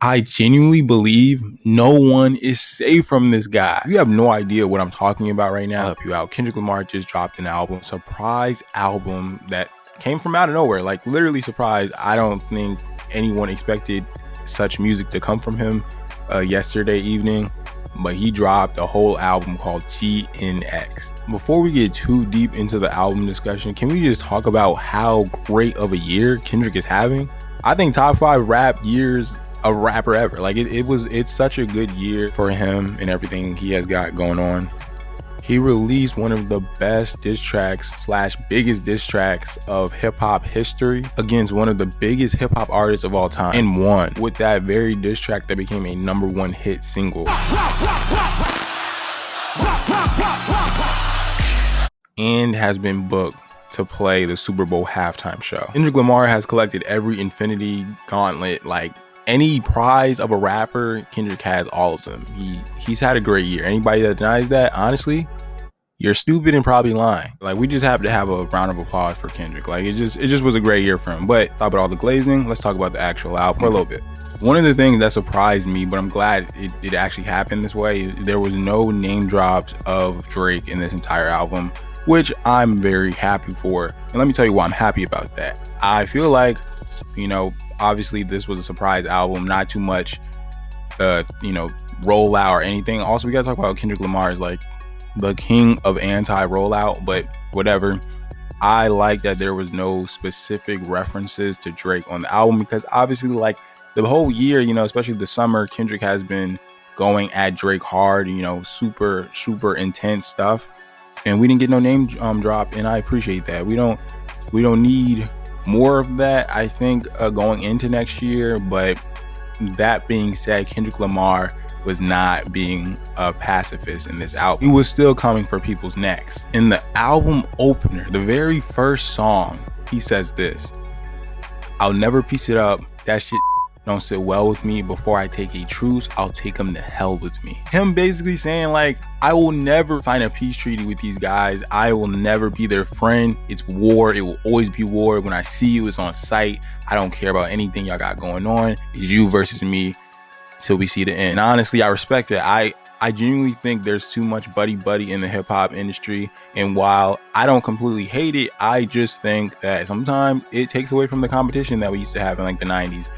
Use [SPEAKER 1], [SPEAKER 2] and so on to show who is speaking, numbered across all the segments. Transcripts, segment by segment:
[SPEAKER 1] I genuinely believe no one is safe from this guy. You have no idea what I'm talking about right now. I'll help you out. Kendrick Lamar just dropped an album, surprise album that came from out of nowhere, like literally surprise. I don't think anyone expected such music to come from him yesterday evening, but he dropped a whole album called GNX. Before we get too deep into the album discussion, can we just talk about how great of a year Kendrick is having? I think top 5 rap years a rapper ever. Like it's such a good year for him and everything he has got going on. He released one of the best diss tracks / biggest diss tracks of hip hop history against one of the biggest hip hop artists of all time, and won with that very diss track that became a #1 hit single and has been booked to play the Super Bowl halftime show. Kendrick Lamar has collected every Infinity Gauntlet, like any prize of a rapper. Kendrick has all of them. He's had a great year. Anybody that denies that, honestly, you're stupid and probably lying. Like, we just have to have a round of applause for Kendrick. Like, it just was a great year for him. But talk about all the glazing, let's talk about the actual album for a little bit. One of the things that surprised me, but I'm glad it actually happened this way, there was no name drops of Drake in this entire album, which I'm very happy for. And let me tell you why I'm happy about that. I feel like, obviously this was a surprise album, not too much, rollout or anything. Also, we gotta talk about Kendrick Lamar is like the king of anti-rollout, but whatever. I like that there was no specific references to Drake on the album, because obviously, like, the whole year, especially the summer, Kendrick has been going at Drake hard, super, super intense stuff. And we didn't get no name drop, and I appreciate that. We don't need more of that, I think, going into next year. But that being said, Kendrick Lamar was not being a pacifist in this album. He was still coming for people's necks. In the album opener, the very first song, he says this: "I'll never piece it up. That shit don't sit well with me. Before I take a truce, I'll take them to hell with me." Him basically saying, like, I will never sign a peace treaty with these guys. I will never be their friend. It's war. It will always be war. When I see you, it's on sight. I don't care about anything y'all got going on. It's you versus me till we see the end. And honestly, I respect it. I genuinely think there's too much buddy in the hip hop industry. And while I don't completely hate it, I just think that sometimes it takes away from the competition that we used to have in like the 90s.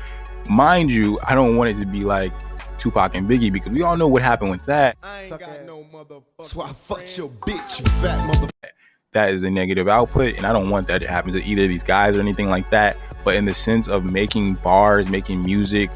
[SPEAKER 1] Mind you, I don't want it to be like Tupac and Biggie, because we all know what happened with that.
[SPEAKER 2] I ain't got no motherfucker. So I fucked your bitch, you fat motherfucker.
[SPEAKER 1] That is a negative output, and I don't want that to happen to either of these guys or anything like that. But in the sense of making bars, making music,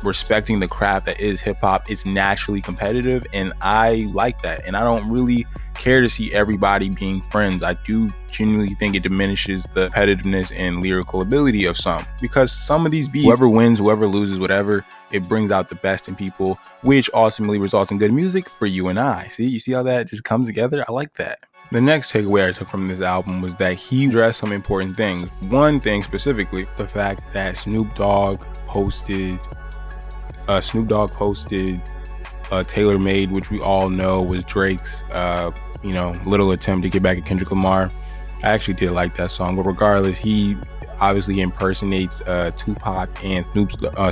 [SPEAKER 1] respecting the craft that is hip hop, it's naturally competitive, and I like that. And I don't really care to see everybody being friends. I do genuinely think it diminishes the competitiveness and lyrical ability of some, because some of these beats, whoever wins, whoever loses, whatever, it brings out the best in people, which ultimately results in good music for you and I. You see how that just comes together? I like that. The next takeaway I took from this album was that he addressed some important things. One thing specifically, the fact that Snoop Dogg posted Tailor Made, which we all know was Drake's little attempt to get back at Kendrick Lamar. I actually did like that song, but regardless, he obviously impersonates Tupac and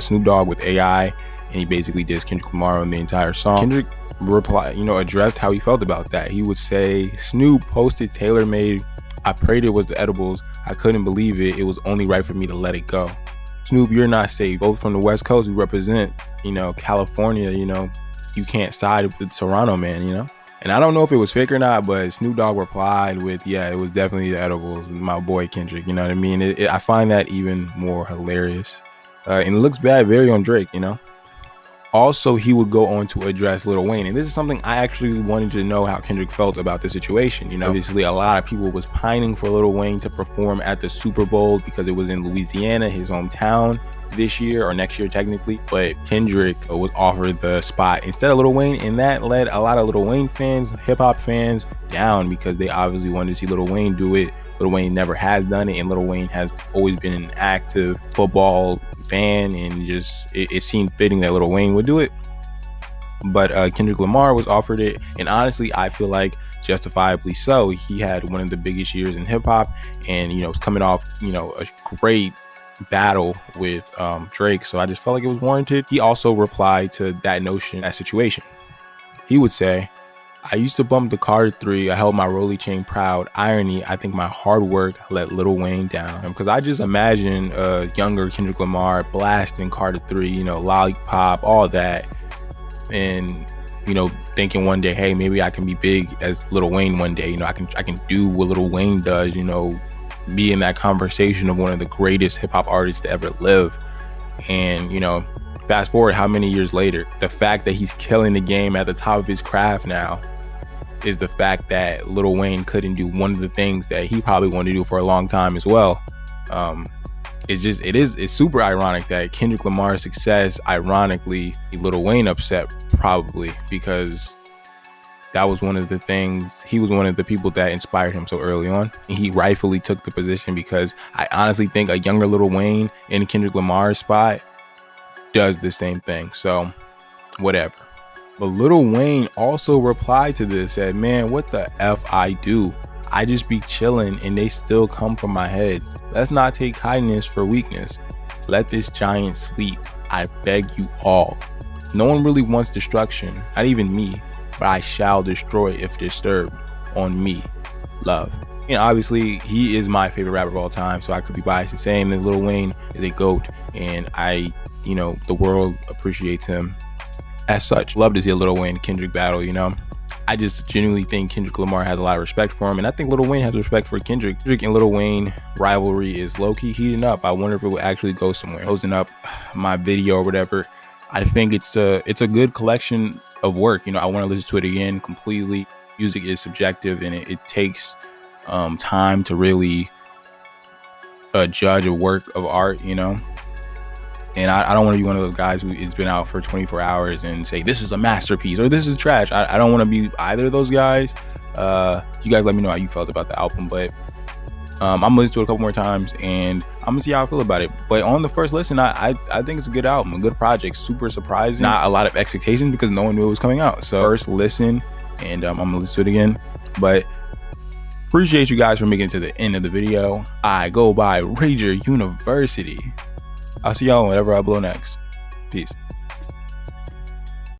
[SPEAKER 1] Snoop Dogg with AI, and he basically dissed Kendrick Lamar on the entire song. Kendrick addressed how he felt about that. He would say, "Snoop posted Tailor Made. I prayed it was the edibles. I couldn't believe it. It was only right for me to let it go. Snoop, you're not safe. Both from the West Coast, we represent, California, you can't side with Toronto, man, And I don't know if it was fake or not, but Snoop Dogg replied with, "Yeah, it was definitely the edibles, my boy Kendrick." You know what I mean? I find that even more hilarious. And it looks very on Drake, Also, he would go on to address Lil Wayne. And this is something I actually wanted to know how Kendrick felt about the situation. Obviously, a lot of people was pining for Lil Wayne to perform at the Super Bowl because it was in Louisiana, his hometown, this year or next year technically. But Kendrick was offered the spot instead of Lil Wayne. And that led a lot of Lil Wayne fans, hip hop fans, down, because they obviously wanted to see Lil Wayne do it. Lil Wayne never has done it, and Lil Wayne has always been an active football fan, and just it seemed fitting that Lil Wayne would do it. But Kendrick Lamar was offered it, and honestly, I feel like justifiably so. He had one of the biggest years in hip hop, and was coming off a great battle with Drake, so I just felt like it was warranted. He also replied to that notion, that situation. He would say, I used to bump the Carter 3. I held my rolly chain proud. Irony, I think my hard work let Lil Wayne down. Because I just imagine a younger Kendrick Lamar blasting Carter 3, you know, Lollipop, all that. And, you know, thinking one day, hey, maybe I can be big as Lil Wayne one day. You know, I can do what Lil Wayne does, you know, be in that conversation of one of the greatest hip hop artists to ever live. And, you know, fast forward how many years later, the fact that he's killing the game at the top of his craft now is the fact that Lil Wayne couldn't do one of the things that he probably wanted to do for a long time as well. It's super ironic that Kendrick Lamar's success, ironically, Lil Wayne upset, probably because that was one of the things, he was one of the people that inspired him so early on. And he rightfully took the position, because I honestly think a younger Lil Wayne in Kendrick Lamar's spot does the same thing. So whatever. But Lil Wayne also replied to this, said, man, what the F I do? I just be chilling and they still come from my head. Let's not take kindness for weakness. Let this giant sleep. I beg you all. No one really wants destruction, not even me, but I shall destroy if disturbed. On me. Love. You know, obviously, he is my favorite rapper of all time, so I could be biased in saying that Lil Wayne is a GOAT, and you know, the world appreciates him as such. Love to see a Lil Wayne Kendrick battle, you know. I just genuinely think Kendrick Lamar has a lot of respect for him, and I think Lil Wayne has respect for Kendrick. Kendrick and Lil Wayne rivalry is low-key heating up. I wonder if it will actually go somewhere. Closing up my video or whatever, I think it's a good collection of work. You know, I want to listen to it again completely. Music is subjective, and it takes time to really judge a work of art, you know. And I don't want to be one of those guys who has been out for 24 hours and say, this is a masterpiece or this is trash. I don't want to be either of those guys. You guys let me know how you felt about the album. But I'm going to listen to it a couple more times and I'm going to see how I feel about it. But on the first listen, I think it's a good album, a good project, super surprising. Not a lot of expectations because no one knew it was coming out. So first listen, and I'm going to listen to it again. But appreciate you guys for making it to the end of the video. I go by Rager University. I'll see y'all whenever I blow next. Peace.